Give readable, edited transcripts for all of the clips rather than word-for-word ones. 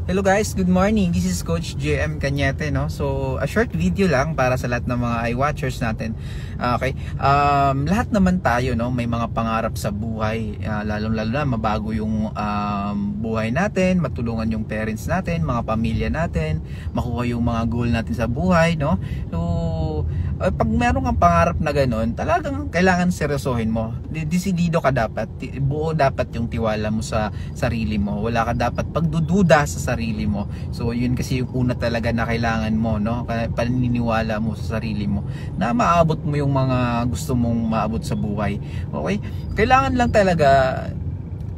Hello guys, good morning. This is Coach JM Cañete, no? So, a short video lang para sa lahat ng mga iWatchers natin. Okay. Lahat naman tayo, no, may mga pangarap sa buhay. Lalong-lalo na mabago yung buhay natin, matulungan yung parents natin, mga pamilya natin, makuha yung mga goal natin sa buhay, no? So, pag meron kang pangarap na ganun, talagang kailangan seryosohin mo. Desidido ka dapat. Buo dapat yung tiwala mo sa sarili mo. Wala ka dapat pagdududa sa sarili mo. So yun kasi yung una talaga na kailangan mo, no? Paniniwala mo sa sarili mo na maabot mo yung mga gusto mong maabot sa buhay. Okay? Kailangan lang talaga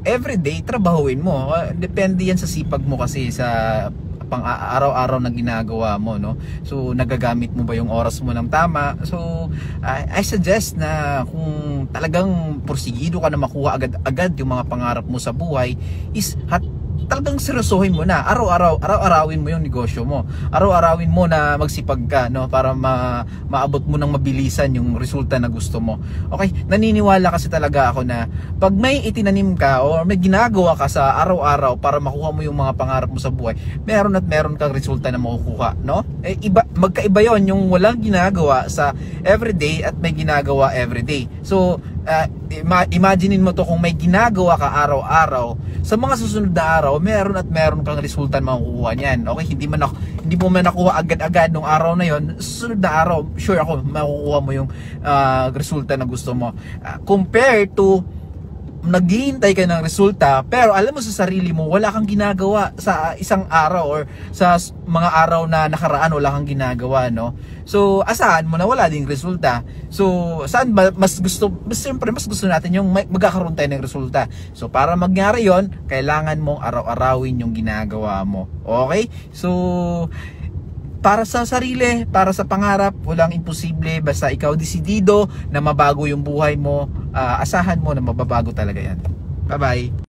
everyday trabahuin mo. Depende yan sa sipag mo kasi sa pang araw-araw na ginagawa mo, no? So nagagamit mo ba yung oras mo ng tama? So I suggest na kung talagang porsigido ka na makuha agad-agad yung mga pangarap mo sa buhay, is talagang seryosohin mo na. Araw-arawin mo yung negosyo mo. Araw-arawin mo na magsipag ka, no, para maabot mo ng mabilisan yung resulta na gusto mo. Okay? Naniniwala kasi talaga ako na pag may itinanim ka o may ginagawa ka sa araw-araw para makuha mo yung mga pangarap mo sa buhay, meron at meron kang resulta na makukuha, no? Magkaiba yon yung walang ginagawa sa everyday at may ginagawa everyday. So imaginein mo to, kung may ginagawa ka araw-araw, sa mga susunod na araw meron at meron kang resulta na makukuha niyan. Okay, hindi mo man nakuha agad-agad nung araw na yon, susunod na araw sure ako makukuha mo yung resulta na gusto mo. Compared to naghihintay ka ng resulta pero alam mo sa sarili mo wala kang ginagawa sa isang araw or sa mga araw na nakaraan, wala kang ginagawa, no? So asahan mo na wala ding resulta. So saan ba siyempre mas gusto natin yung magkakaroon tayo ng resulta. So para mangyari yon, kailangan mong araw-arawin yung ginagawa mo. Okay? So para sa sarili, para sa pangarap, walang imposible. Basta ikaw desidido na mabago yung buhay mo, asahan mo na mababago talaga yan. Bye-bye!